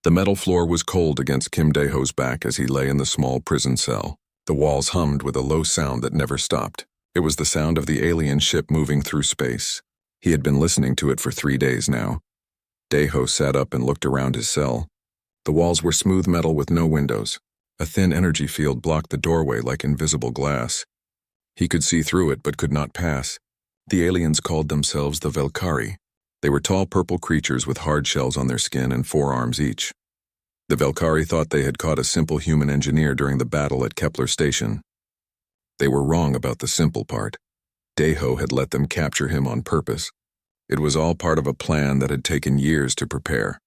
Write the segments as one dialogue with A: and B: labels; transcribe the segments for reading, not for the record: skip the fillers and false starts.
A: The metal floor was cold against Kim Dae-ho's back as he lay in the small prison cell. The walls hummed with a low sound that never stopped. It was the sound of the alien ship moving through space. He had been listening to it for 3 days now. Dae-ho sat up and looked around his cell. The walls were smooth metal with no windows. A thin energy field blocked the doorway like invisible glass. He could see through it but could not pass. The aliens called themselves the Velkari. They were tall purple creatures with hard shells on their skin and 4 arms each. The Velkari thought they had caught a simple human engineer during the battle at Kepler Station. They were wrong about the simple part. Dae-ho had let them capture him on purpose. It was all part of a plan that had taken years to prepare.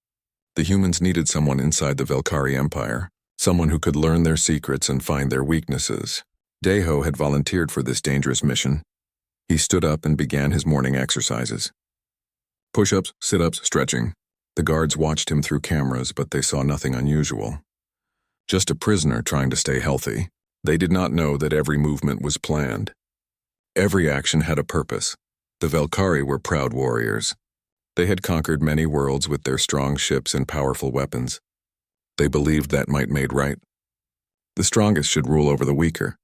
A: The humans needed someone inside the Velkari Empire, someone who could learn their secrets and find their weaknesses. Dae-ho had volunteered for this dangerous mission. He stood up and began his morning exercises. Push-ups, sit-ups, stretching. The guards watched him through cameras, but they saw nothing unusual. Just a prisoner trying to stay healthy. They did not know that every movement was planned. Every action had a purpose. The Velkari were proud warriors. They had conquered many worlds with their strong ships and powerful weapons. They believed that might made right. The strongest should rule over the weaker.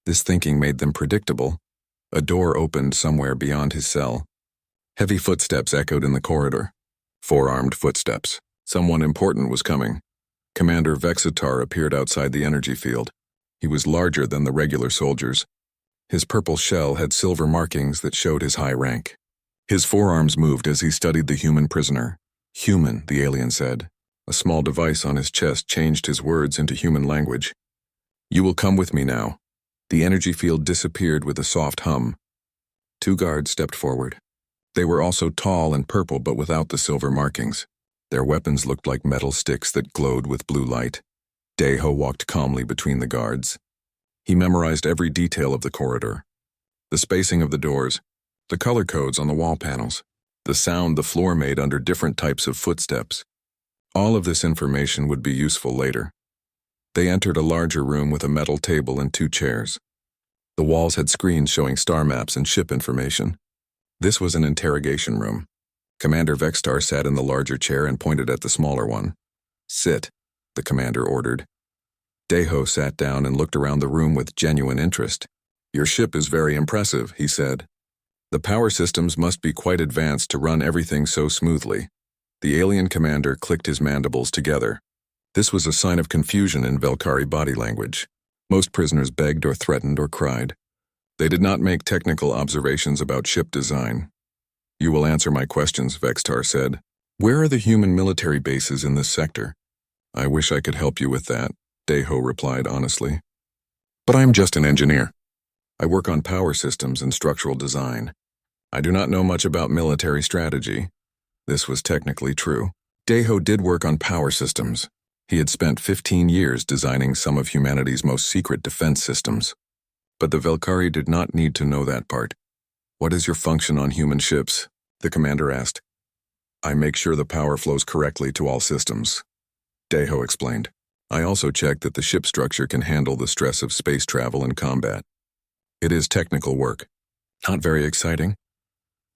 A: This thinking made them predictable. A door opened somewhere beyond his cell. Heavy footsteps echoed in the corridor. 4-armed footsteps. Someone important was coming. Commander Vexitar appeared outside the energy field. He was larger than the regular soldiers. His purple shell had silver markings that showed his high rank. His forearms moved as he studied the human prisoner. Human, the alien said. A small device on his chest changed his words into human language. You will come with me now. The energy field disappeared with a soft hum. 2 guards stepped forward. They were also tall and purple but without the silver markings. Their weapons looked like metal sticks that glowed with blue light. Dae-ho walked calmly between the guards. He memorized every detail of the corridor. The spacing of the doors, the color codes on the wall panels, the sound the floor made under different types of footsteps. All of this information would be useful later. They entered a larger room with a metal table and 2 chairs. The walls had screens showing star maps and ship information. This was an interrogation room. Commander Vexitar sat in the larger chair and pointed at the smaller one. Sit, the commander ordered. Dae-ho sat down and looked around the room with genuine interest. Your ship is very impressive, he said. The power systems must be quite advanced to run everything so smoothly. The alien commander clicked his mandibles together. This was a sign of confusion in Velkari body language. Most prisoners begged or threatened or cried. They did not make technical observations about ship design. You will answer my questions, Vexitar said. Where are the human military bases in this sector? I wish I could help you with that, Dae-ho replied honestly. But I am just an engineer. I work on power systems and structural design. I do not know much about military strategy. This was technically true. Dae-ho did work on power systems. He had spent 15 years designing some of humanity's most secret defense systems. But the Velkari did not need to know that part. What is your function on human ships? The commander asked. I make sure the power flows correctly to all systems. Dae-ho explained. I also check that the ship structure can handle the stress of space travel and combat. It is technical work. Not very exciting.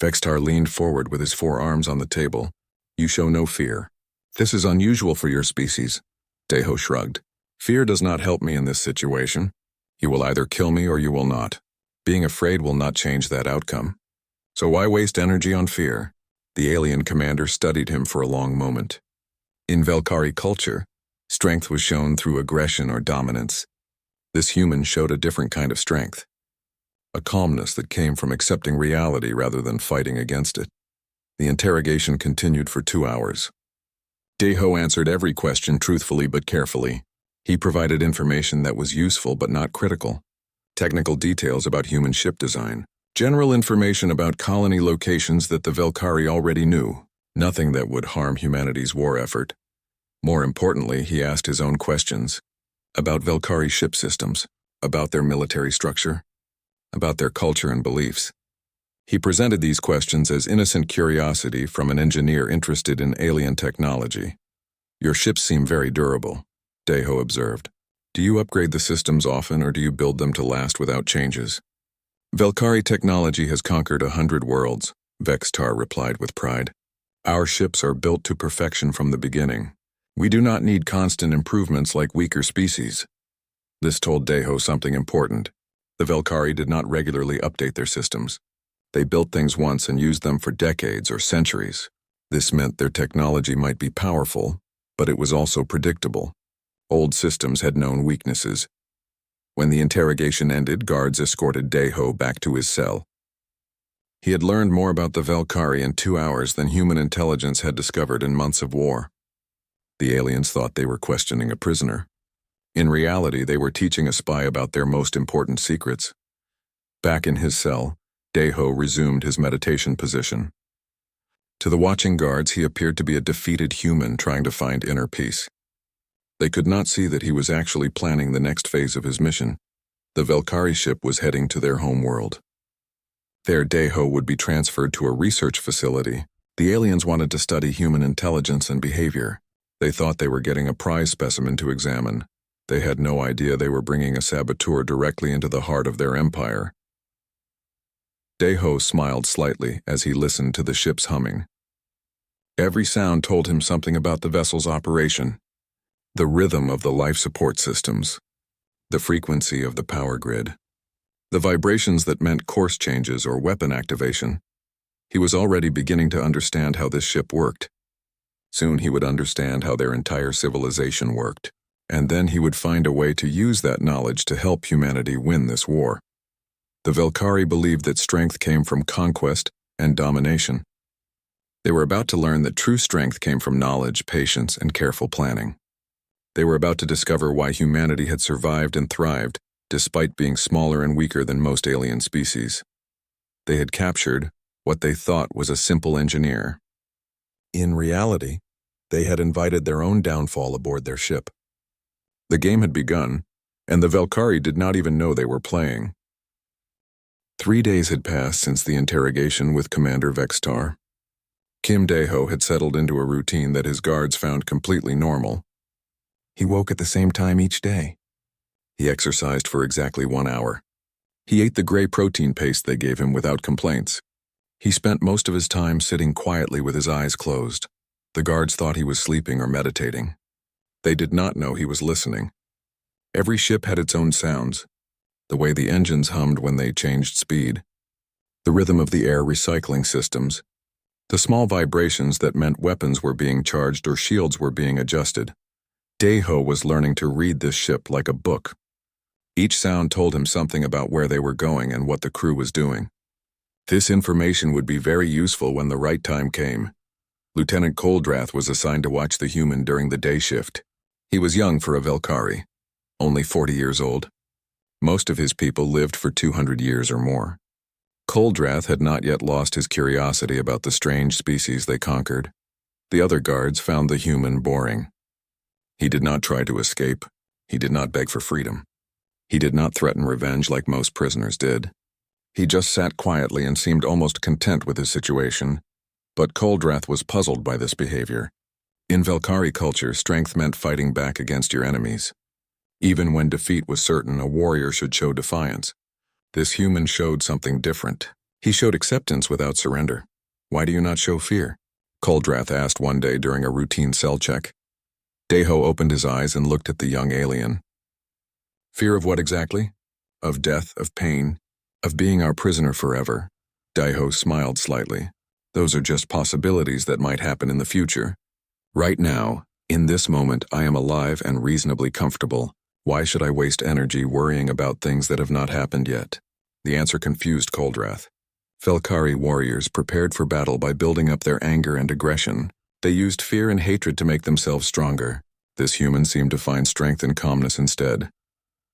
A: Vexitar leaned forward with his 4 arms on the table. You show no fear. This is unusual for your species. Dae-ho shrugged. Fear does not help me in this situation. You will either kill me or you will not. Being afraid will not change that outcome. So why waste energy on fear? The alien commander studied him for a long moment. In Velkari culture, strength was shown through aggression or dominance. This human showed a different kind of strength. A calmness that came from accepting reality rather than fighting against it. The interrogation continued for 2 hours. Dae-ho answered every question truthfully but carefully. He provided information that was useful but not critical. Technical details about human ship design. General information about colony locations that the Velkari already knew. Nothing that would harm humanity's war effort. More importantly, he asked his own questions. About Velkari ship systems. About their military structure. About their culture and beliefs. He presented these questions as innocent curiosity from an engineer interested in alien technology. Your ships seem very durable, Dae-ho observed. Do you upgrade the systems often or do you build them to last without changes? Velkari technology has conquered 100 worlds, Vexitar replied with pride. Our ships are built to perfection from the beginning. We do not need constant improvements like weaker species. This told Deho something important. The Velkari did not regularly update their systems. They built things once and used them for decades or centuries. This meant their technology might be powerful, but it was also predictable. Old systems had known weaknesses. When the interrogation ended, guards escorted Deho back to his cell. He had learned more about the Velkari in 2 hours than human intelligence had discovered in months of war. The aliens thought they were questioning a prisoner. In reality, they were teaching a spy about their most important secrets. Back in his cell, Deho resumed his meditation position. To the watching guards, he appeared to be a defeated human trying to find inner peace. They could not see that he was actually planning the next phase of his mission. The Velkari ship was heading to their home world. There, Deho would be transferred to a research facility. The aliens wanted to study human intelligence and behavior. They thought they were getting a prize specimen to examine. They had no idea they were bringing a saboteur directly into the heart of their empire. Deho smiled slightly as he listened to the ship's humming. Every sound told him something about the vessel's operation. The rhythm of the life support systems. The frequency of the power grid. The vibrations that meant course changes or weapon activation. He was already beginning to understand how this ship worked. Soon he would understand how their entire civilization worked, and then he would find a way to use that knowledge to help humanity win this war. The Velkari believed that strength came from conquest and domination. They were about to learn that true strength came from knowledge, patience, and careful planning. They were about to discover why humanity had survived and thrived, despite being smaller and weaker than most alien species. They had captured what they thought was a simple engineer. In reality, they had invited their own downfall aboard their ship. The game had begun, and the Velkari did not even know they were playing. 3 days had passed since the interrogation with Commander Vextar. Kim Deho had settled into a routine that his guards found completely normal. He woke at the same time each day. He exercised for exactly 1 hour. He ate the gray protein paste they gave him without complaints. He spent most of his time sitting quietly with his eyes closed. The guards thought he was sleeping or meditating. They did not know he was listening. Every ship had its own sounds. The way the engines hummed when they changed speed. The rhythm of the air recycling systems. The small vibrations that meant weapons were being charged or shields were being adjusted. Deho was learning to read this ship like a book. Each sound told him something about where they were going and what the crew was doing. This information would be very useful when the right time came. Lieutenant Coldrath was assigned to watch the human during the day shift. He was young for a Velkari, only 40 years old. Most of his people lived for 200 years or more. Coldrath had not yet lost his curiosity about the strange species they conquered. The other guards found the human boring. He did not try to escape. He did not beg for freedom. He did not threaten revenge like most prisoners did. He just sat quietly and seemed almost content with his situation. But Coldrath was puzzled by this behavior. In Velkari culture, strength meant fighting back against your enemies. Even when defeat was certain, a warrior should show defiance. This human showed something different. He showed acceptance without surrender. "Why do you not show fear?" Coldrath asked one day during a routine cell check. Deho opened his eyes and looked at the young alien. "Fear of what exactly? Of death, of pain, of being our prisoner forever." Deho smiled slightly. "Those are just possibilities that might happen in the future. Right now, in this moment, I am alive and reasonably comfortable. Why should I waste energy worrying about things that have not happened yet?" The answer confused Coldrath. Velkari warriors prepared for battle by building up their anger and aggression. They used fear and hatred to make themselves stronger. This human seemed to find strength in calmness instead.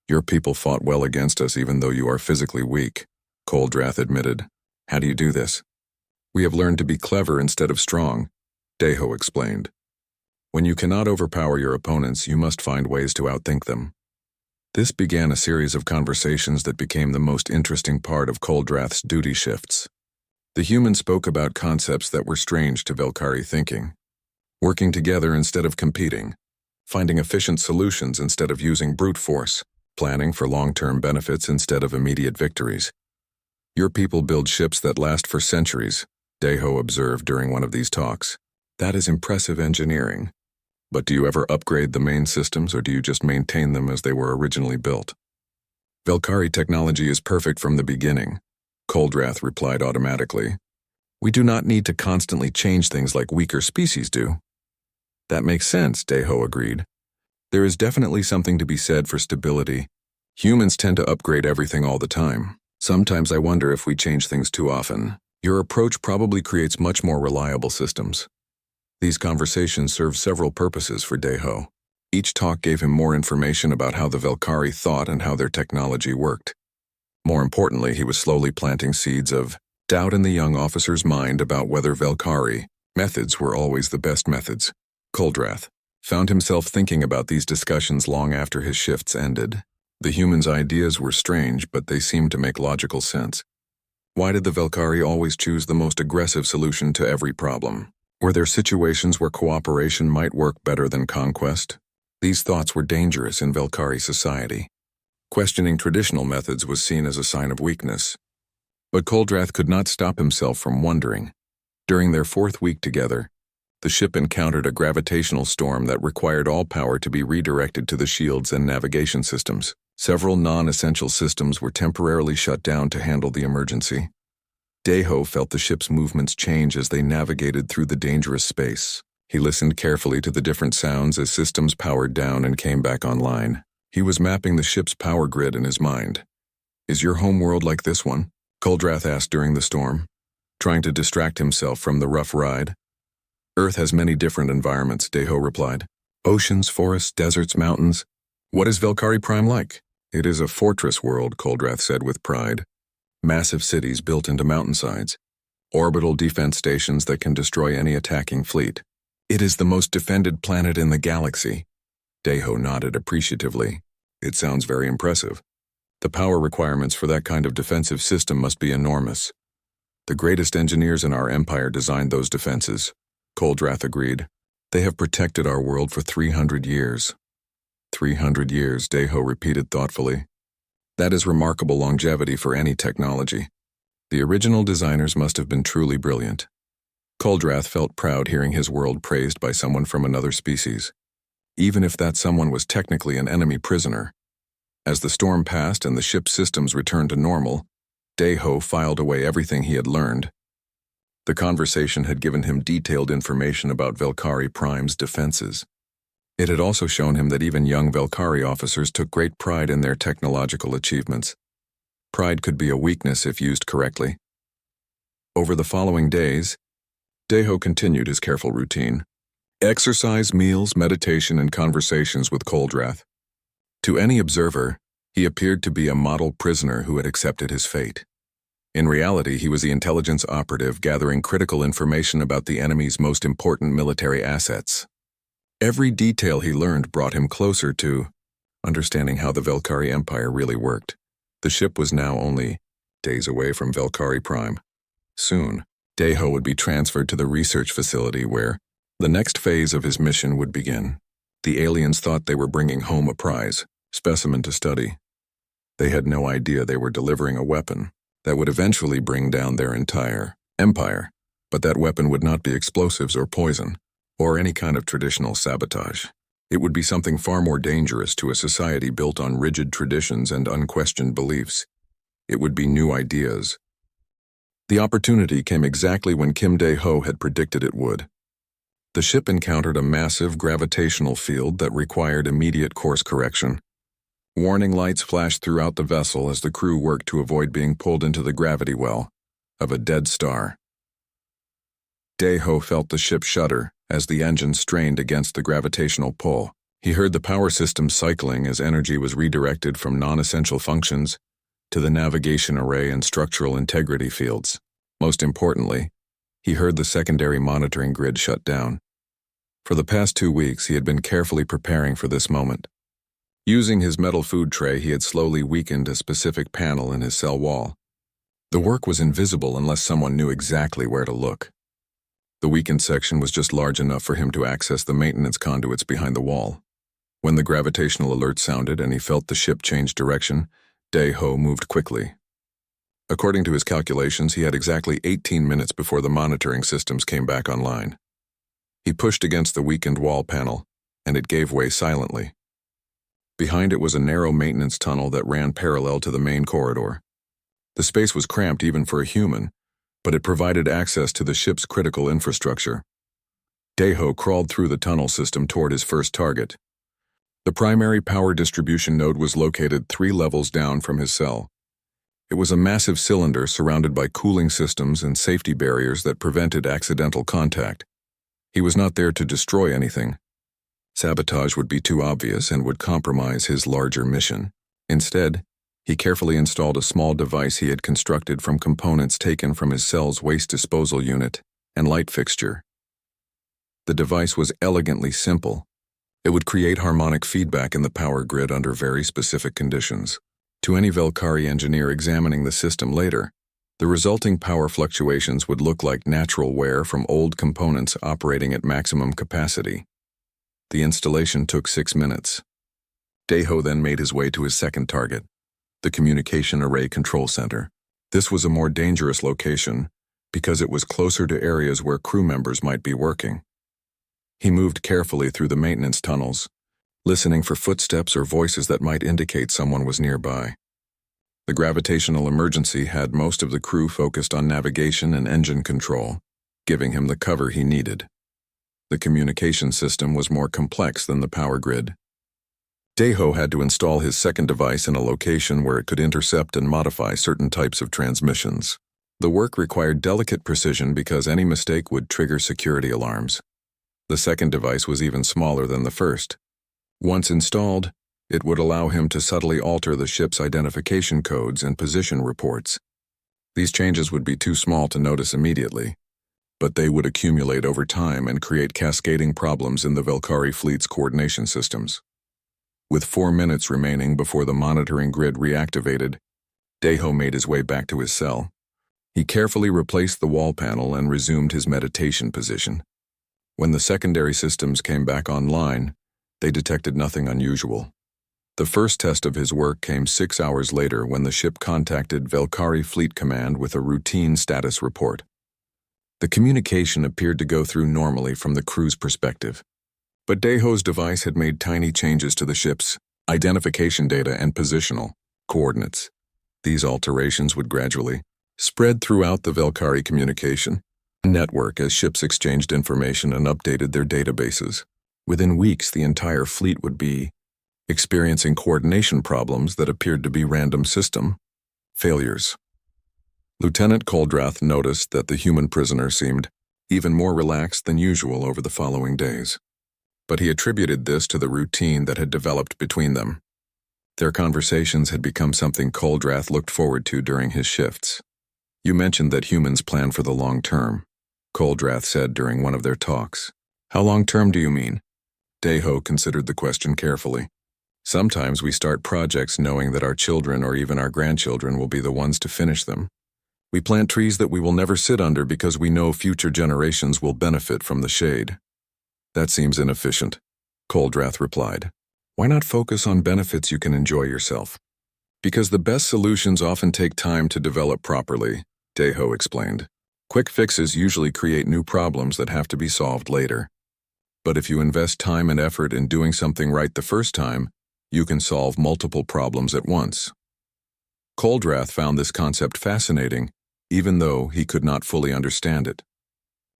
A: "Your people fought well against us even though you are physically weak," Coldrath admitted. "How do you do this?" "We have learned to be clever instead of strong," Deho explained. "When you cannot overpower your opponents, you must find ways to outthink them." This began a series of conversations that became the most interesting part of Coldrath's duty shifts. The humans spoke about concepts that were strange to Velkari thinking. Working together instead of competing. Finding efficient solutions instead of using brute force. Planning for long-term benefits instead of immediate victories. "Your people build ships that last for centuries," Deho observed during one of these talks. "That is impressive engineering. But do you ever upgrade the main systems, or do you just maintain them as they were originally built? Velkari technology is perfect from the beginning, Coldrath replied automatically. We do not need to constantly change things like weaker species do. That makes sense, Deho agreed. There is definitely something to be said for stability. Humans tend to upgrade everything all the time. Sometimes I wonder if we change things too often. Your approach probably creates much more reliable systems. These conversations serve several purposes for Deho. Each talk gave him more information about how the Velkari thought and how their technology worked. More importantly, he was slowly planting seeds of doubt in the young officer's mind about whether Velkari methods were always the best methods. Coldrath found himself thinking about these discussions long after his shifts ended. The humans' ideas were strange, but they seemed to make logical sense. Why did the Velkari always choose the most aggressive solution to every problem? Were there situations where cooperation might work better than conquest? These thoughts were dangerous in Velkari society. Questioning traditional methods was seen as a sign of weakness. But Coldrath could not stop himself from wondering. During their 4th week together, the ship encountered a gravitational storm that required all power to be redirected to the shields and navigation systems. Several non-essential systems were temporarily shut down to handle the emergency. Deho felt the ship's movements change as they navigated through the dangerous space. He listened carefully to the different sounds as systems powered down and came back online. He was mapping the ship's power grid in his mind. Is your home world like this one? Coldrath asked during the storm, trying to distract himself from the rough ride. Earth has many different environments, Deho replied. Oceans, forests, deserts, mountains. What is Velkari Prime like? It is a fortress world, Coldrath said with pride. Massive cities built into mountainsides. Orbital defense stations that can destroy any attacking fleet. It is the most defended planet in the galaxy. Deho nodded appreciatively. It sounds very impressive. The power requirements for that kind of defensive system must be enormous. The greatest engineers in our empire designed those defenses, Coldrath agreed. They have protected our world for 300 years. 300 years, Deho repeated thoughtfully. That is remarkable longevity for any technology. The original designers must have been truly brilliant. Coldrath felt proud hearing his world praised by someone from another species, even if that someone was technically an enemy prisoner. As the storm passed and the ship's systems returned to normal, Deho filed away everything he had learned. The conversation had given him detailed information about Velkari Prime's defenses. It had also shown him that even young Velkari officers took great pride in their technological achievements. Pride could be a weakness if used correctly. Over the following days, Deho continued his careful routine. Exercise, meals, meditation, and conversations with Coldrath. To any observer, he appeared to be a model prisoner who had accepted his fate. In reality, he was the intelligence operative gathering critical information about the enemy's most important military assets. Every detail he learned brought him closer to understanding how the Velkari Empire really worked. The ship was now only days away from Velkari Prime. Soon, Deho would be transferred to the research facility where the next phase of his mission would begin. The aliens thought they were bringing home a prize, specimen to study. They had no idea they were delivering a weapon that would eventually bring down their entire empire, but that weapon would not be explosives or poison, or any kind of traditional sabotage. It would be something far more dangerous to a society built on rigid traditions and unquestioned beliefs. It would be new ideas. The opportunity came exactly when Kim Dae-ho had predicted it would. The ship encountered a massive gravitational field that required immediate course correction. Warning lights flashed throughout the vessel as the crew worked to avoid being pulled into the gravity well of a dead star. Dae-ho felt the ship shudder as the engine strained against the gravitational pull. He heard the power system cycling as energy was redirected from non-essential functions to the navigation array and structural integrity fields. Most importantly, he heard the secondary monitoring grid shut down. For the past 2 weeks, he had been carefully preparing for this moment. Using his metal food tray, he had slowly weakened a specific panel in his cell wall. The work was invisible unless someone knew exactly where to look. The weakened section was just large enough for him to access the maintenance conduits behind the wall. When the gravitational alert sounded and he felt the ship change direction, Dae-ho moved quickly. According to his calculations, he had exactly 18 minutes before the monitoring systems came back online. He pushed against the weakened wall panel, and it gave way silently. Behind it was a narrow maintenance tunnel that ran parallel to the main corridor. The space was cramped even for a human, but it provided access to the ship's critical infrastructure. Deho crawled through the tunnel system toward his first target. The primary power distribution node was located 3 levels down from his cell. It was a massive cylinder surrounded by cooling systems and safety barriers that prevented accidental contact. He was not there to destroy anything. Sabotage would be too obvious and would compromise his larger mission. Instead, he carefully installed a small device he had constructed from components taken from his cell's waste disposal unit and light fixture. The device was elegantly simple. It would create harmonic feedback in the power grid under very specific conditions. To any Velkari engineer examining the system later, the resulting power fluctuations would look like natural wear from old components operating at maximum capacity. The installation took 6 minutes. Deho then made his way to his second target, the Communication Array Control Center. This was a more dangerous location because it was closer to areas where crew members might be working. He moved carefully through the maintenance tunnels, listening for footsteps or voices that might indicate someone was nearby. The gravitational emergency had most of the crew focused on navigation and engine control, giving him the cover he needed. The communication system was more complex than the power grid. Deho had to install his second device in a location where it could intercept and modify certain types of transmissions. The work required delicate precision because any mistake would trigger security alarms. The second device was even smaller than the first. Once installed, it would allow him to subtly alter the ship's identification codes and position reports. These changes would be too small to notice immediately, but they would accumulate over time and create cascading problems in the Velkari fleet's coordination systems. With 4 minutes remaining before the monitoring grid reactivated, Deho made his way back to his cell. He carefully replaced the wall panel and resumed his meditation position. When the secondary systems came back online, they detected nothing unusual. The first test of his work came 6 hours later when the ship contacted Velkari Fleet Command with a routine status report. The communication appeared to go through normally from the crew's perspective, but Deho's device had made tiny changes to the ship's identification data and positional coordinates. These alterations would gradually spread throughout the Velkari communication network as ships exchanged information and updated their databases. Within weeks, the entire fleet would be experiencing coordination problems that appeared to be random system failures. Lieutenant Coldrath noticed that the human prisoner seemed even more relaxed than usual over the following days, but he attributed this to the routine that had developed between them. Their conversations had become something Coldrath looked forward to during his shifts. "You mentioned that humans plan for the long term," Coldrath said during one of their talks. "How long term do you mean?" Deho considered the question carefully. "Sometimes we start projects knowing that our children or even our grandchildren will be the ones to finish them. We plant trees that we will never sit under because we know future generations will benefit from the shade." "That seems inefficient," Coldrath replied. "Why not focus on benefits you can enjoy yourself?" "Because the best solutions often take time to develop properly," Deho explained. "Quick fixes usually create new problems that have to be solved later. But if you invest time and effort in doing something right the first time, you can solve multiple problems at once." Coldrath found this concept fascinating, even though he could not fully understand it.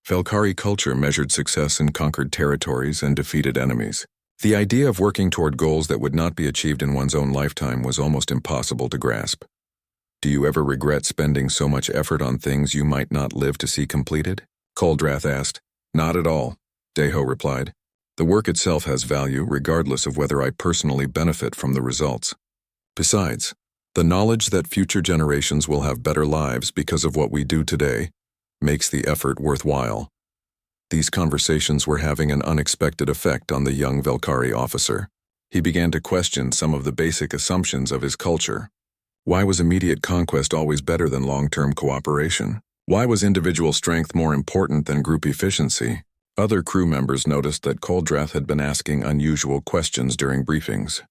A: Velkari culture measured success in conquered territories and defeated enemies. The idea of working toward goals that would not be achieved in one's own lifetime was almost impossible to grasp. "Do you ever regret spending so much effort on things you might not live to see completed?" Coldrath asked. "Not at all," Deho replied. "The work itself has value regardless of whether I personally benefit from the results. Besides, the knowledge that future generations will have better lives because of what we do today makes the effort worthwhile." These conversations were having an unexpected effect on the young Velkari officer. He began to question some of the basic assumptions of his culture. Why was immediate conquest always better than long-term cooperation? Why was individual strength more important than group efficiency? Other crew members noticed that Coldrath had been asking unusual questions during briefings.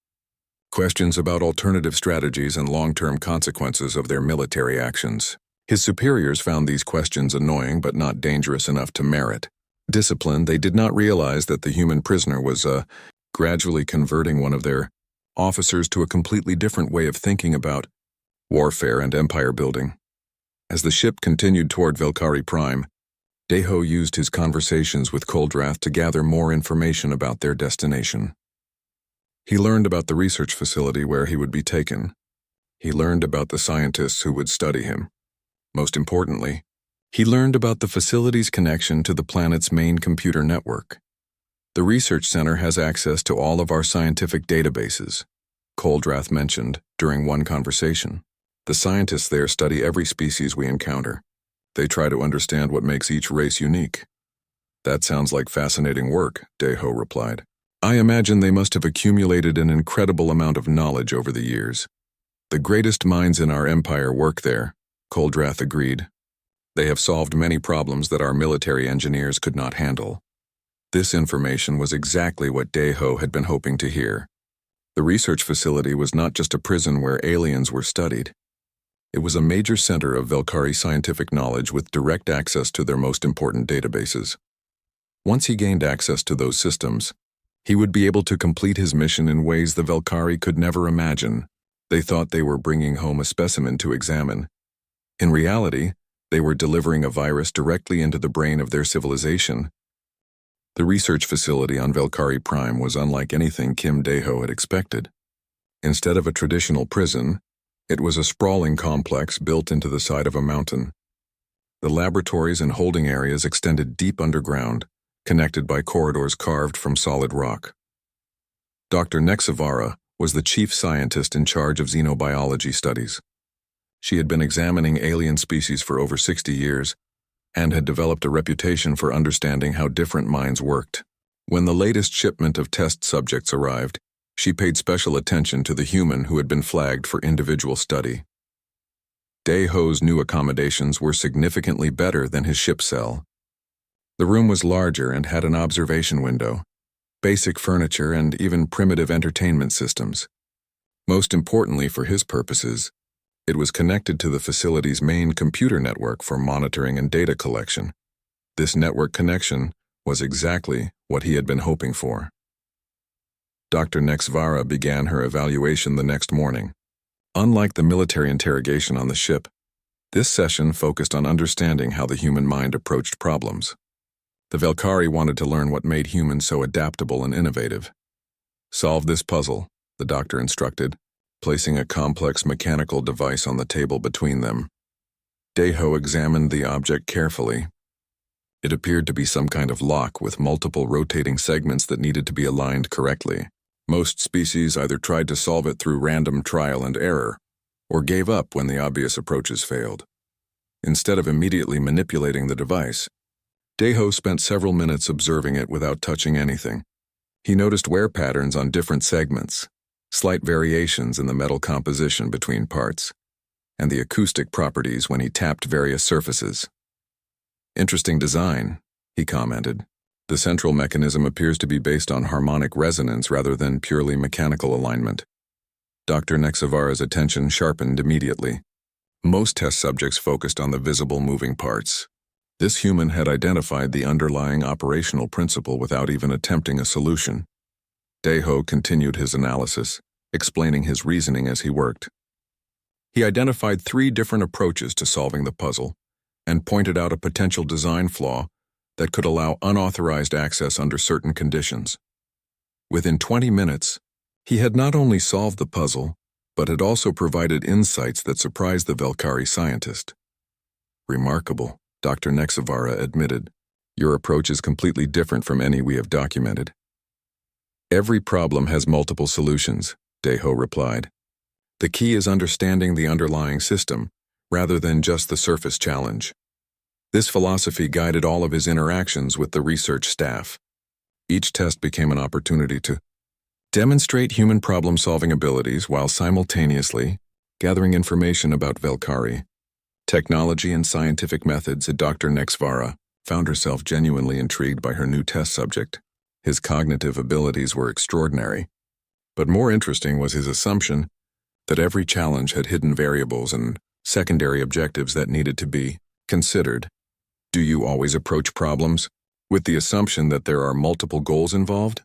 A: Questions about alternative strategies and long-term consequences of their military actions. His superiors found these questions annoying but not dangerous enough to merit. Disciplined, they did not realize that the human prisoner was gradually converting one of their officers to a completely different way of thinking about warfare and empire building. As the ship continued toward Velkari Prime, Deho used his conversations with Koldrath to gather more information about their destination. He learned about the research facility where he would be taken. He learned about the scientists who would study him. Most importantly, he learned about the facility's connection to the planet's main computer network. The research center has access to all of our scientific databases, Koldrath mentioned during one conversation. The scientists there study every species we encounter. They try to understand what makes each race unique. That sounds like fascinating work, Deho replied. I imagine they must have accumulated an incredible amount of knowledge over the years. The greatest minds in our empire work there, Koldrath agreed. They have solved many problems that our military engineers could not handle. This information was exactly what Deho had been hoping to hear. The research facility was not just a prison where aliens were studied. It was a major center of Velkari scientific knowledge with direct access to their most important databases. Once he gained access to those systems, he would be able to complete his mission in ways the Velkari could never imagine. They thought they were bringing home a specimen to examine. In reality, they were delivering a virus directly into the brain of their civilization. The research facility on Velkari Prime was unlike anything Kim Deho had expected. Instead of a traditional prison, it was a sprawling complex built into the side of a mountain. The laboratories and holding areas extended deep underground, connected by corridors carved from solid rock. Dr. Nexavara was the chief scientist in charge of xenobiology studies. She had been examining alien species for over 60 years and had developed a reputation for understanding how different minds worked. When the latest shipment of test subjects arrived, she paid special attention to the human who had been flagged for individual study. Deho's new accommodations were significantly better than his ship cell. The room was larger and had an observation window, basic furniture, and even primitive entertainment systems. Most importantly for his purposes, it was connected to the facility's main computer network for monitoring and data collection. This network connection was exactly what he had been hoping for. Dr. Nexavara began her evaluation the next morning. Unlike the military interrogation on the ship, this session focused on understanding how the human mind approached problems. The Velkari wanted to learn what made humans so adaptable and innovative. Solve this puzzle, the doctor instructed, placing a complex mechanical device on the table between them. Deho examined the object carefully. It appeared to be some kind of lock with multiple rotating segments that needed to be aligned correctly. Most species either tried to solve it through random trial and error, or gave up when the obvious approaches failed. Instead of immediately manipulating the device, Deho spent several minutes observing it without touching anything. He noticed wear patterns on different segments, slight variations in the metal composition between parts, and the acoustic properties when he tapped various surfaces. Interesting design, he commented. The central mechanism appears to be based on harmonic resonance rather than purely mechanical alignment. Dr. Nexavara's attention sharpened immediately. Most test subjects focused on the visible moving parts. This human had identified the underlying operational principle without even attempting a solution. Deho continued his analysis, explaining his reasoning as he worked. He identified 3 different approaches to solving the puzzle and pointed out a potential design flaw that could allow unauthorized access under certain conditions. Within 20 minutes, he had not only solved the puzzle, but had also provided insights that surprised the Velkari scientist. Remarkable, Dr. Nexavara admitted. Your approach is completely different from any we have documented. Every problem has multiple solutions, Deho replied. The key is understanding the underlying system, rather than just the surface challenge. This philosophy guided all of his interactions with the research staff. Each test became an opportunity to demonstrate human problem-solving abilities while simultaneously gathering information about Velkari. Technology and scientific methods. Dr. Nexavara found herself genuinely intrigued by her new test subject. His cognitive abilities were extraordinary. But more interesting was his assumption that every challenge had hidden variables and secondary objectives that needed to be considered. Do you always approach problems With the assumption that there are multiple goals involved?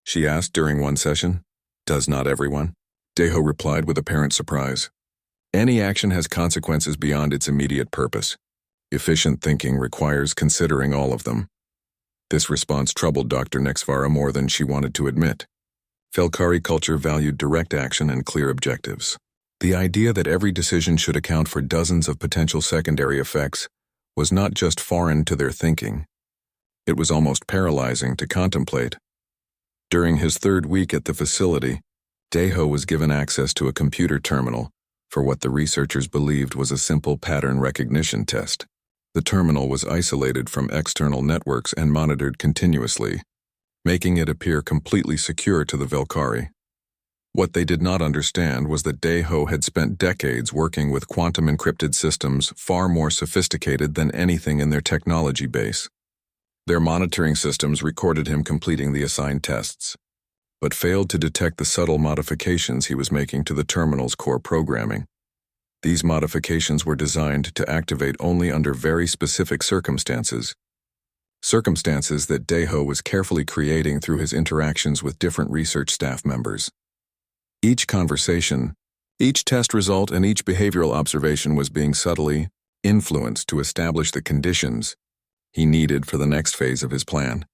A: She asked during one session. Does not everyone? Deho replied with apparent surprise. Any action has consequences beyond its immediate purpose. Efficient thinking requires considering all of them. This response troubled Dr. Nexvara more than she wanted to admit. Velkari culture valued direct action and clear objectives. The idea that every decision should account for dozens of potential secondary effects was not just foreign to their thinking. It was almost paralyzing to contemplate. During his third week at the facility, Deho was given access to a computer terminal for what the researchers believed was a simple pattern recognition test. The terminal was isolated from external networks and monitored continuously, making it appear completely secure to the Velkari. What they did not understand was that Deho had spent decades working with quantum-encrypted systems far more sophisticated than anything in their technology base. Their monitoring systems recorded him completing the assigned tests, but failed to detect the subtle modifications he was making to the terminal's core programming. These modifications were designed to activate only under very specific circumstances that Deho was carefully creating through his interactions with different research staff members. Each conversation, each test result, and each behavioral observation was being subtly influenced to establish the conditions he needed for the next phase of his plan.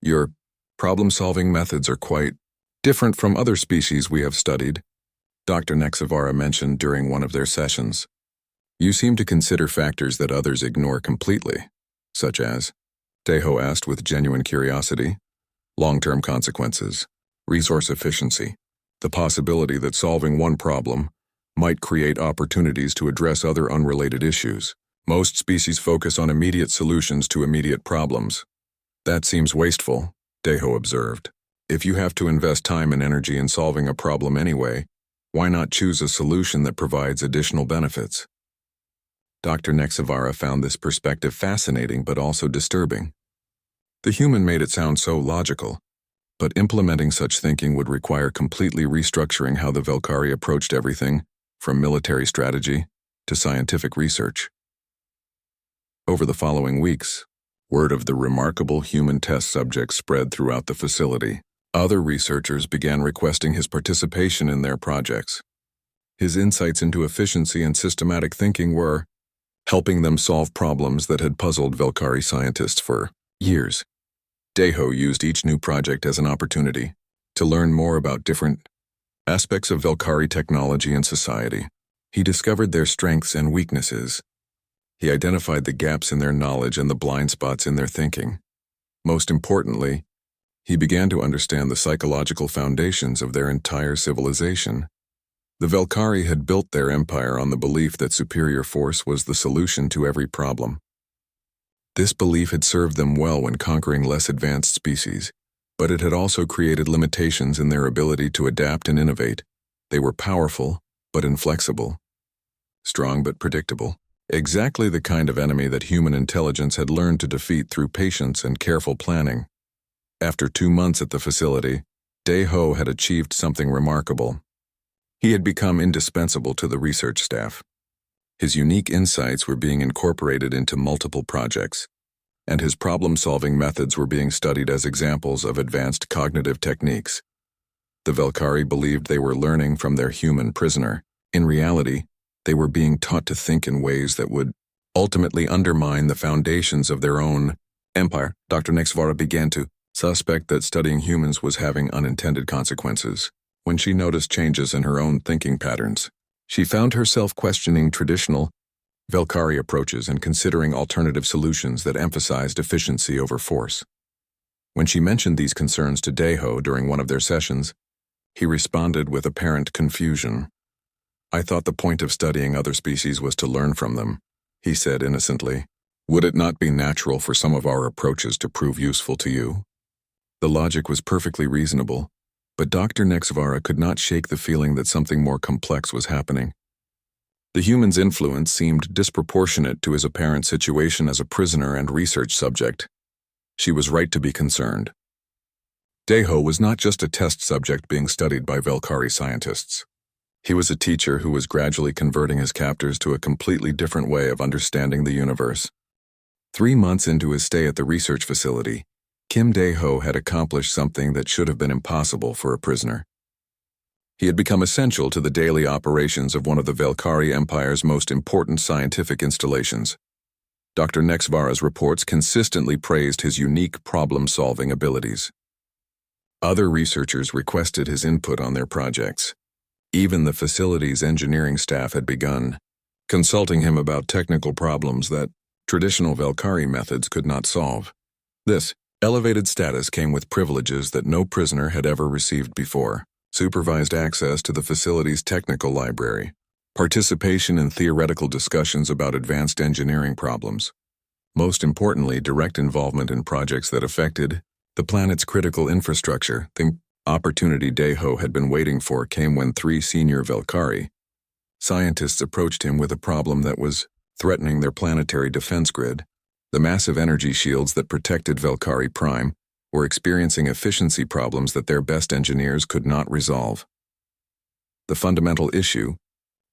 A: Your problem-solving methods are quite different from other species we have studied, Dr. Nexvara mentioned during one of their sessions. You seem to consider factors that others ignore completely, such as, Deho asked with genuine curiosity, long-term consequences, resource efficiency, the possibility that solving one problem might create opportunities to address other unrelated issues. Most species focus on immediate solutions to immediate problems. That seems wasteful, Deho observed. If you have to invest time and energy in solving a problem anyway, why not choose a solution that provides additional benefits? Dr. Nexvara found this perspective fascinating but also disturbing. The human made it sound so logical, but implementing such thinking would require completely restructuring how the Velkari approached everything, from military strategy to scientific research. Over the following weeks, word of the remarkable human test subject spread throughout the facility. Other researchers began requesting his participation in their projects. His insights into efficiency and systematic thinking were helping them solve problems that had puzzled Velkari scientists for years. Deho used each new project as an opportunity to learn more about different aspects of Velkari technology and society. He discovered their strengths and weaknesses. He identified the gaps in their knowledge and the blind spots in their thinking. Most importantly, he began to understand the psychological foundations of their entire civilization. The Velkari had built their empire on the belief that superior force was the solution to every problem. This belief had served them well when conquering less advanced species, but it had also created limitations in their ability to adapt and innovate. They were powerful, but inflexible. Strong but predictable. Exactly the kind of enemy that human intelligence had learned to defeat through patience and careful planning. After 2 months at the facility, Deho had achieved something remarkable. He had become indispensable to the research staff. His unique insights were being incorporated into multiple projects, and his problem-solving methods were being studied as examples of advanced cognitive techniques. The Velkari believed they were learning from their human prisoner. In reality, they were being taught to think in ways that would ultimately undermine the foundations of their own empire. Dr. Nexvara began to suspect that studying humans was having unintended consequences. When she noticed changes in her own thinking patterns, she found herself questioning traditional Velkari approaches and considering alternative solutions that emphasized efficiency over force. When she mentioned these concerns to Deho during one of their sessions, he responded with apparent confusion. I thought the point of studying other species was to learn from them, he said innocently. Would it not be natural for some of our approaches to prove useful to you? The logic was perfectly reasonable, but Dr. Nexvara could not shake the feeling that something more complex was happening. The human's influence seemed disproportionate to his apparent situation as a prisoner and research subject. She was right to be concerned. Deho was not just a test subject being studied by Velkari scientists. He was a teacher who was gradually converting his captors to a completely different way of understanding the universe. 3 months into his stay at the research facility, Kim Dae-ho had accomplished something that should have been impossible for a prisoner. He had become essential to the daily operations of one of the Velkari Empire's most important scientific installations. Dr. Nexvara's reports consistently praised his unique problem-solving abilities. Other researchers requested his input on their projects. Even the facility's engineering staff had begun consulting him about technical problems that traditional Velkari methods could not solve. This elevated status came with privileges that no prisoner had ever received before: supervised access to the facility's technical library, participation in theoretical discussions about advanced engineering problems. Most importantly, direct involvement in projects that affected the planet's critical infrastructure. The opportunity Dae-ho had been waiting for came when 3 senior Velkari scientists approached him with a problem that was threatening their planetary defense grid. The massive energy shields that protected Velkari Prime were experiencing efficiency problems that their best engineers could not resolve. The fundamental issue,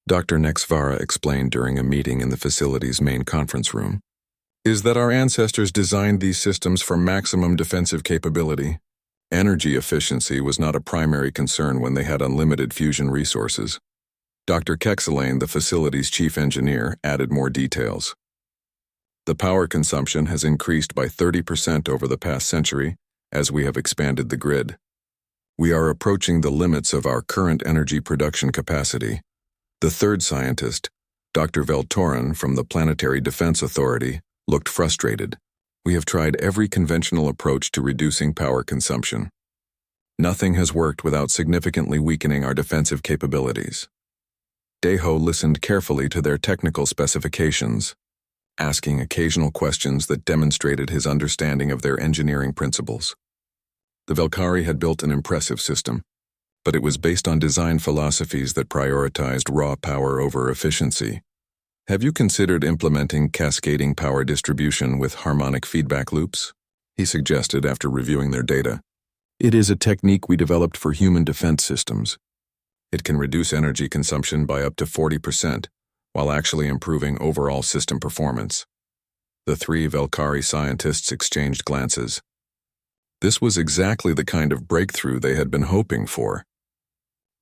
A: Dr. Nexvara explained during a meeting in the facility's main conference room, is that our ancestors designed these systems for maximum defensive capability. Energy efficiency was not a primary concern when they had unlimited fusion resources. Dr. Kexelane, the facility's chief engineer, added more details. The power consumption has increased by 30% over the past century as we have expanded the grid. We are approaching the limits of our current energy production capacity. The third scientist, Dr. Veltoran from the Planetary Defense Authority, looked frustrated. We have tried every conventional approach to reducing power consumption. Nothing has worked without significantly weakening our defensive capabilities. Dae-ho listened carefully to their technical specifications, asking occasional questions that demonstrated his understanding of their engineering principles. The Velkari had built an impressive system, but it was based on design philosophies that prioritized raw power over efficiency. Have you considered implementing cascading power distribution with harmonic feedback loops? He suggested after reviewing their data. It is a technique we developed for human defense systems. It can reduce energy consumption by up to 40%, while actually improving overall system performance. The 3 Velkari scientists exchanged glances. This was exactly the kind of breakthrough they had been hoping for.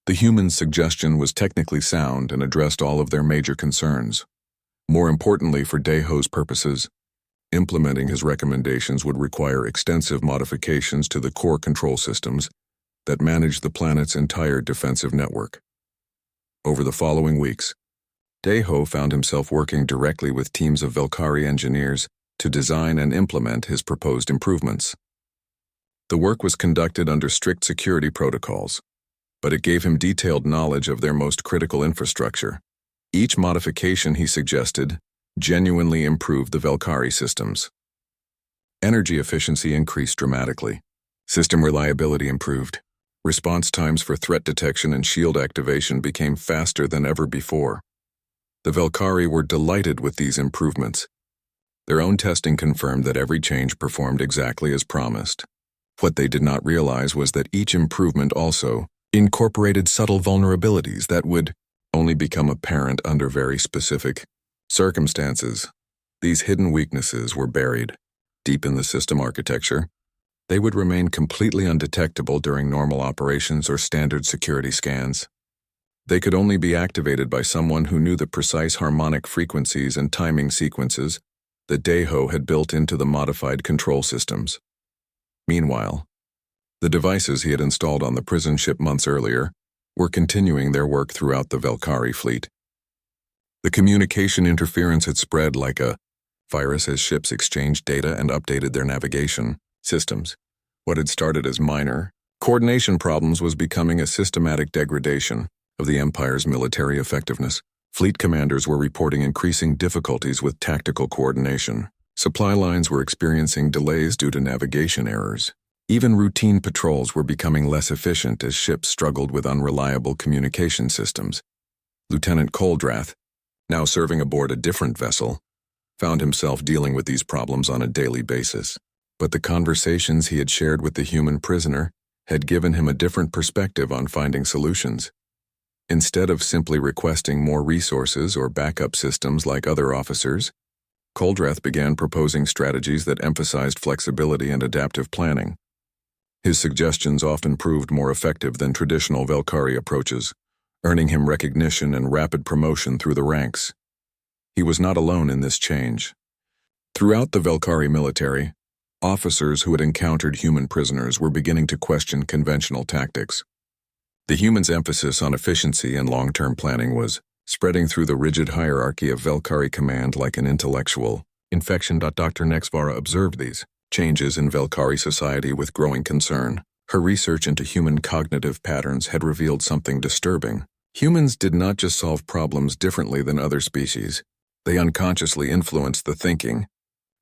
A: The human suggestion was technically sound and addressed all of their major concerns. More importantly for Dae-ho's purposes, implementing his recommendations would require extensive modifications to the core control systems that managed the planet's entire defensive network. Over the following weeks, Dae-ho found himself working directly with teams of Velkari engineers to design and implement his proposed improvements. The work was conducted under strict security protocols, but it gave him detailed knowledge of their most critical infrastructure. Each modification he suggested genuinely improved the Velkari systems. Energy efficiency increased dramatically. System reliability improved. Response times for threat detection and shield activation became faster than ever before. The Velkari were delighted with these improvements. Their own testing confirmed that every change performed exactly as promised. What they did not realize was that each improvement also incorporated subtle vulnerabilities that would only become apparent under very specific circumstances. These hidden weaknesses were buried deep in the system architecture. They would remain completely undetectable during normal operations or standard security scans. They could only be activated by someone who knew the precise harmonic frequencies and timing sequences that Dae-ho had built into the modified control systems. Meanwhile, the devices he had installed on the prison ship months earlier were continuing their work throughout the Velkari fleet. The communication interference had spread like a virus as ships exchanged data and updated their navigation systems. What had started as minor coordination problems was becoming a systematic degradation of the Empire's military effectiveness. Fleet commanders were reporting increasing difficulties with tactical coordination. Supply lines were experiencing delays due to navigation errors. Even routine patrols were becoming less efficient as ships struggled with unreliable communication systems. Lieutenant Coldrath, now serving aboard a different vessel, found himself dealing with these problems on a daily basis. But the conversations he had shared with the human prisoner had given him a different perspective on finding solutions. Instead of simply requesting more resources or backup systems like other officers, Coldreth began proposing strategies that emphasized flexibility and adaptive planning. His suggestions often proved more effective than traditional Velkari approaches, earning him recognition and rapid promotion through the ranks. He was not alone in this change. Throughout the Velkari military, officers who had encountered human prisoners were beginning to question conventional tactics. The humans' emphasis on efficiency and long-term planning was spreading through the rigid hierarchy of Velkari command like an intellectual infection. Dr. Nexvara observed these changes in Velkari society with growing concern. Her research into human cognitive patterns had revealed something disturbing. Humans did not just solve problems differently than other species. They unconsciously influenced the thinking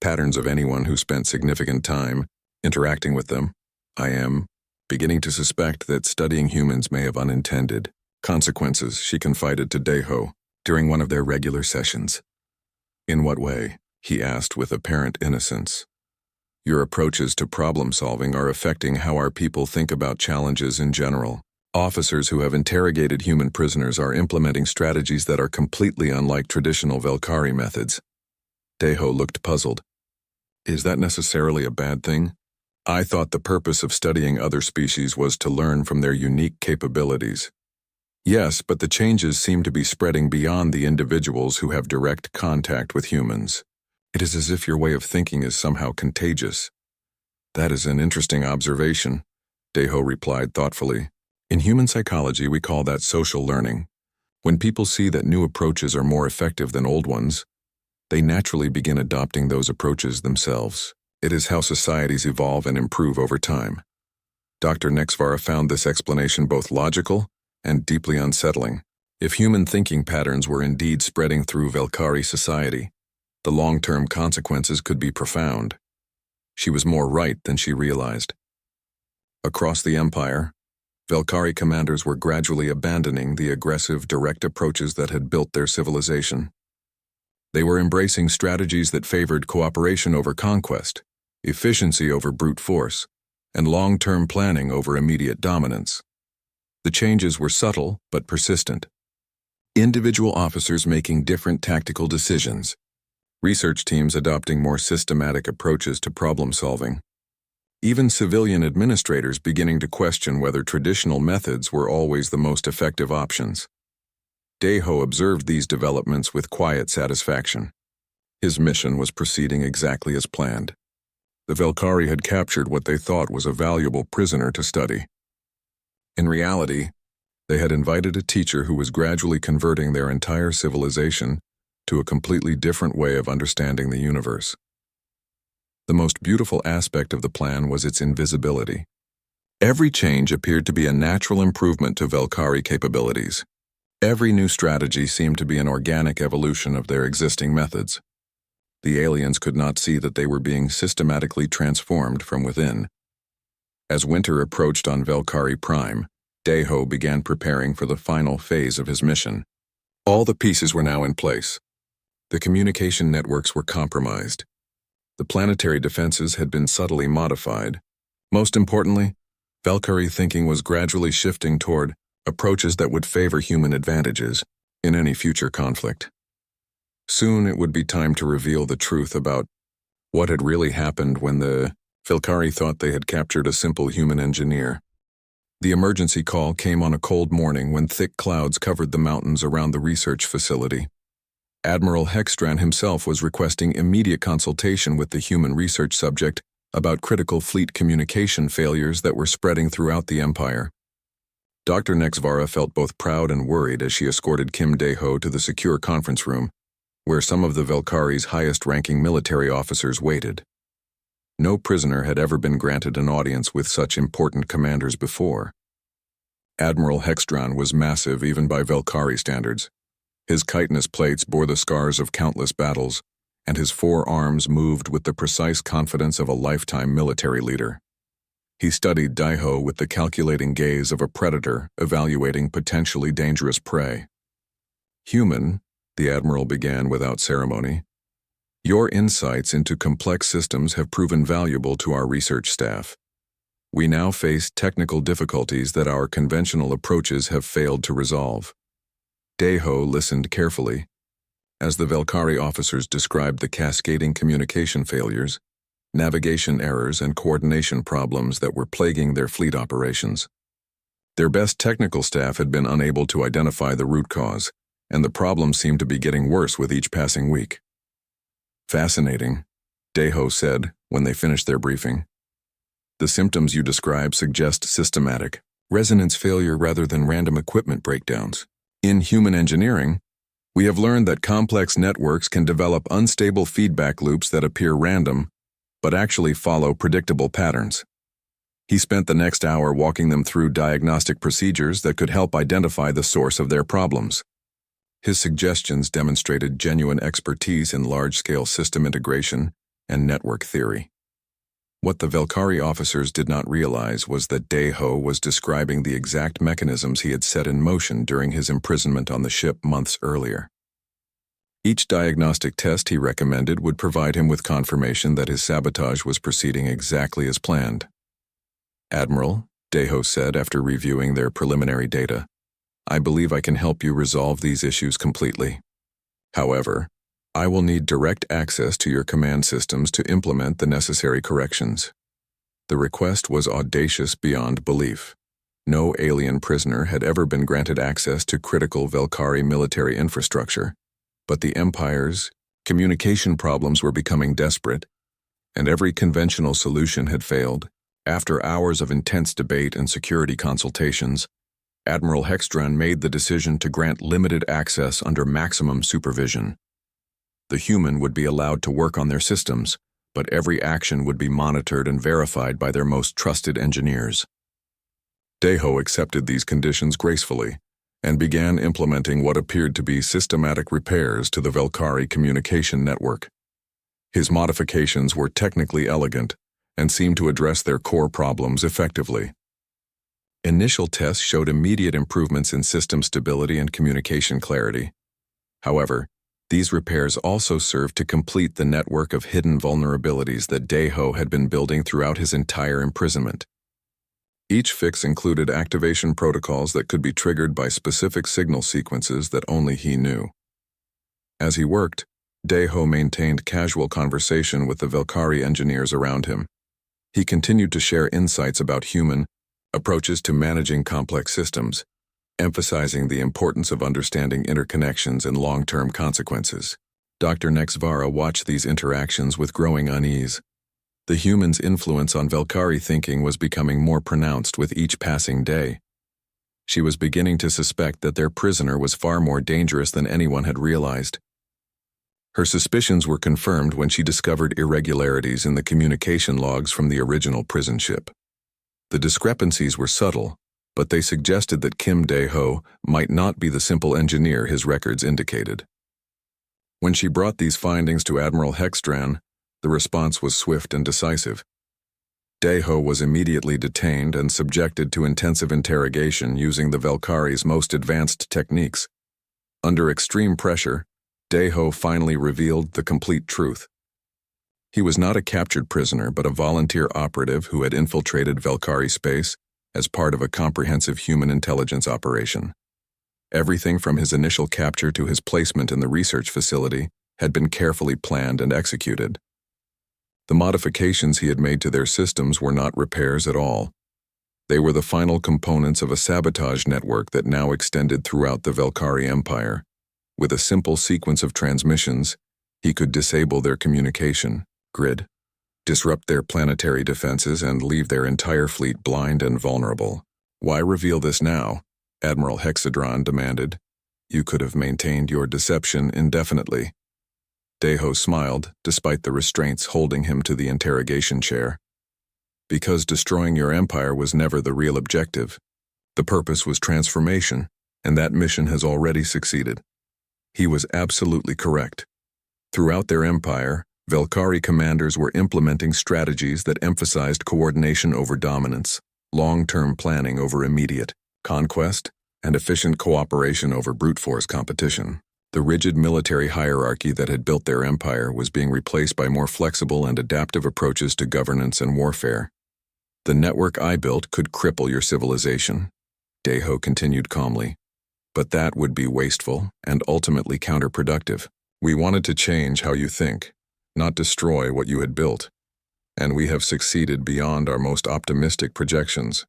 A: patterns of anyone who spent significant time interacting with them. I am beginning to suspect that studying humans may have unintended consequences, she confided to Deho during one of their regular sessions. In what way? He asked with apparent innocence. Your approaches to problem solving are affecting how our people think about challenges in general. Officers who have interrogated human prisoners are implementing strategies that are completely unlike traditional Velkari methods. Deho looked puzzled. Is that necessarily a bad thing? I thought the purpose of studying other species was to learn from their unique capabilities. Yes, but the changes seem to be spreading beyond the individuals who have direct contact with humans. It is as if your way of thinking is somehow contagious. That is an interesting observation, Deho replied thoughtfully. In human psychology, we call that social learning. When people see that new approaches are more effective than old ones, they naturally begin adopting those approaches themselves. It is how societies evolve and improve over time. Dr. Nexvara found this explanation both logical and deeply unsettling. If human thinking patterns were indeed spreading through Velkari society, the long-term consequences could be profound. She was more right than she realized. Across the empire, Velkari commanders were gradually abandoning the aggressive, direct approaches that had built their civilization. They were embracing strategies that favored cooperation over conquest, efficiency over brute force, and long-term planning over immediate dominance. The changes were subtle but persistent. Individual officers making different tactical decisions, research teams adopting more systematic approaches to problem-solving, even civilian administrators beginning to question whether traditional methods were always the most effective options. Deho observed these developments with quiet satisfaction. His mission was proceeding exactly as planned. The Velkari had captured what they thought was a valuable prisoner to study. In reality, they had invited a teacher who was gradually converting their entire civilization to a completely different way of understanding the universe. The most beautiful aspect of the plan was its invisibility. Every change appeared to be a natural improvement to Velkari capabilities. Every new strategy seemed to be an organic evolution of their existing methods. The aliens could not see that they were being systematically transformed from within. As winter approached on Velkari Prime, Deho began preparing for the final phase of his mission. All the pieces were now in place. The communication networks were compromised. The planetary defenses had been subtly modified. Most importantly, Velkari thinking was gradually shifting toward approaches that would favor human advantages in any future conflict. Soon it would be time to reveal the truth about what had really happened when the Velkari thought they had captured a simple human engineer. The emergency call came on a cold morning when thick clouds covered the mountains around the research facility. Admiral Hextran himself was requesting immediate consultation with the human research subject about critical fleet communication failures that were spreading throughout the Empire. Dr. Nexvara felt both proud and worried as she escorted Kim Deho to the secure conference room, where some of the Velkari's highest-ranking military officers waited. No prisoner had ever been granted an audience with such important commanders before. Admiral Hextran was massive even by Velkari standards. His chitinous plates bore the scars of countless battles, and his 4 arms moved with the precise confidence of a lifetime military leader. He studied Deho with the calculating gaze of a predator evaluating potentially dangerous prey. Human, the Admiral began without ceremony, your insights into complex systems have proven valuable to our research staff. We now face technical difficulties that our conventional approaches have failed to resolve. Deho listened carefully, As the Velkari officers described the cascading communication failures, navigation errors, and coordination problems that were plaguing their fleet operations. Their best technical staff had been unable to identify the root cause, and the problem seemed to be getting worse with each passing week. "Fascinating," Deho said when they finished their briefing. "The symptoms you describe suggest systematic, resonance failure rather than random equipment breakdowns. In human engineering, we have learned that complex networks can develop unstable feedback loops that appear random, but actually follow predictable patterns." He spent the next hour walking them through diagnostic procedures that could help identify the source of their problems. His suggestions demonstrated genuine expertise in large-scale system integration and network theory. What the Velkari officers did not realize was that Deho was describing the exact mechanisms he had set in motion during his imprisonment on the ship months earlier. Each diagnostic test he recommended would provide him with confirmation that his sabotage was proceeding exactly as planned. "Admiral," Deho said after reviewing their preliminary data, "I believe I can help you resolve these issues completely. However, I will need direct access to your command systems to implement the necessary corrections." The request was audacious beyond belief. No alien prisoner had ever been granted access to critical Velkari military infrastructure, but the Empire's communication problems were becoming desperate, and every conventional solution had failed. After hours of intense debate and security consultations, Admiral Hextran made the decision to grant limited access under maximum supervision. The human would be allowed to work on their systems, but every action would be monitored and verified by their most trusted engineers. Deho accepted these conditions gracefully and began implementing what appeared to be systematic repairs to the Velkari communication network. His modifications were technically elegant and seemed to address their core problems effectively. Initial tests showed immediate improvements in system stability and communication clarity. However, these repairs also served to complete the network of hidden vulnerabilities that Deho had been building throughout his entire imprisonment. Each fix included activation protocols that could be triggered by specific signal sequences that only he knew. As he worked, Deho maintained casual conversation with the Velkari engineers around him. He continued to share insights about human approaches to managing complex systems, emphasizing the importance of understanding interconnections and long-term consequences. Dr. Nexvara watched these interactions with growing unease. The human's influence on Velkari thinking was becoming more pronounced with each passing day. She was beginning to suspect that their prisoner was far more dangerous than anyone had realized. Her suspicions were confirmed when she discovered irregularities in the communication logs from the original prison ship. The discrepancies were subtle, but they suggested that Kim Deho might not be the simple engineer his records indicated. When she brought these findings to Admiral Hextran, the response was swift and decisive. Deho was immediately detained and subjected to intensive interrogation using the Velkari's most advanced techniques. Under extreme pressure, Deho finally revealed the complete truth. He was not a captured prisoner, but a volunteer operative who had infiltrated Velkari space as part of a comprehensive human intelligence operation. Everything from his initial capture to his placement in the research facility had been carefully planned and executed. The modifications he had made to their systems were not repairs at all. They were the final components of a sabotage network that now extended throughout the Velkari Empire. With a simple sequence of transmissions, he could disable their communication grid, disrupt their planetary defenses, and leave their entire fleet blind and vulnerable. "Why reveal this now?" Admiral Hexadron demanded. "You could have maintained your deception indefinitely." Deho smiled, despite the restraints holding him to the interrogation chair. "Because destroying your empire was never the real objective. The purpose was transformation, and that mission has already succeeded." He was absolutely correct. Throughout their empire, Velkari commanders were implementing strategies that emphasized coordination over dominance, long-term planning over immediate conquest, and efficient cooperation over brute force competition. The rigid military hierarchy that had built their empire was being replaced by more flexible and adaptive approaches to governance and warfare. "The network I built could cripple your civilization," Deho continued calmly. "But that would be wasteful and ultimately counterproductive. We wanted to change how you think, not destroy what you had built, and we have succeeded beyond our most optimistic projections.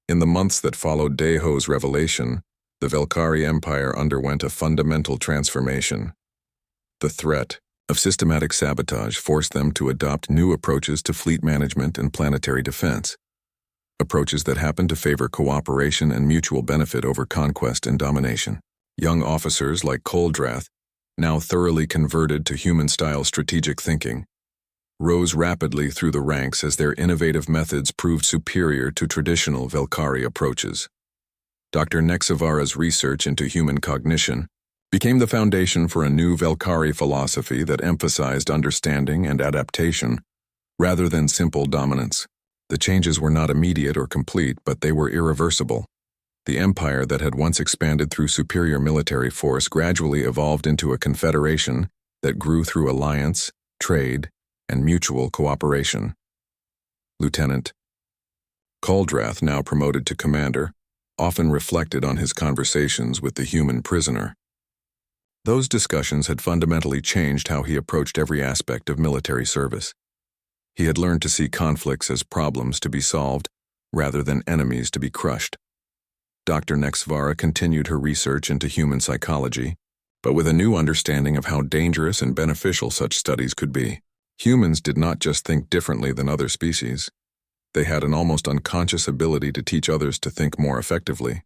A: In the months that followed Deho's revelation, the Velkari Empire underwent a fundamental transformation. The threat of systematic sabotage forced them to adopt new approaches to fleet management and planetary defense, approaches that happened to favor cooperation and mutual benefit over conquest and domination. Young officers like Koldrath, now thoroughly converted to human-style strategic thinking, rose rapidly through the ranks as their innovative methods proved superior to traditional Velkari approaches. Dr. Nexavara's research into human cognition became the foundation for a new Velkari philosophy that emphasized understanding and adaptation rather than simple dominance. The changes were not immediate or complete, but they were irreversible. The empire that had once expanded through superior military force gradually evolved into a confederation that grew through alliance, trade, and mutual cooperation. Lieutenant Koldrath, now promoted to commander, often reflected on his conversations with the human prisoner. Those discussions had fundamentally changed how he approached every aspect of military service. He had learned to see conflicts as problems to be solved rather than enemies to be crushed. Dr. Nexavara continued her research into human psychology, but with a new understanding of how dangerous and beneficial such studies could be. Humans did not just think differently than other species. They had an almost unconscious ability to teach others to think more effectively.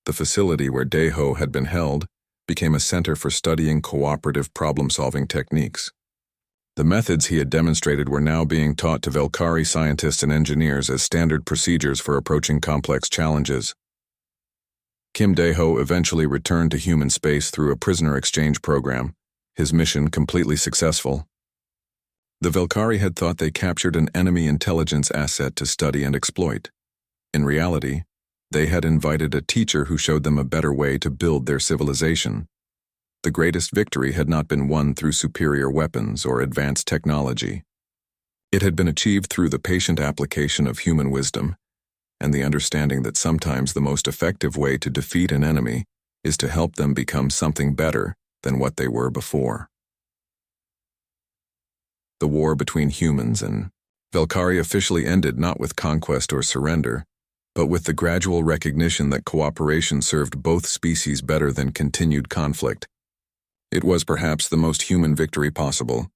A: The facility where Deho had been held became a center for studying cooperative problem-solving techniques. The methods he had demonstrated were now being taught to Velkari scientists and engineers as standard procedures for approaching complex challenges. Kim Deho eventually returned to human space through a prisoner exchange program, his mission completely successful. The Velkari had thought they captured an enemy intelligence asset to study and exploit. In reality, they had invited a teacher who showed them a better way to build their civilization. The greatest victory had not been won through superior weapons or advanced technology. It had been achieved through the patient application of human wisdom and the understanding that sometimes the most effective way to defeat an enemy is to help them become something better than what they were before. The war between humans and Velkari officially ended not with conquest or surrender, but with the gradual recognition that cooperation served both species better than continued conflict. It was perhaps the most human victory possible,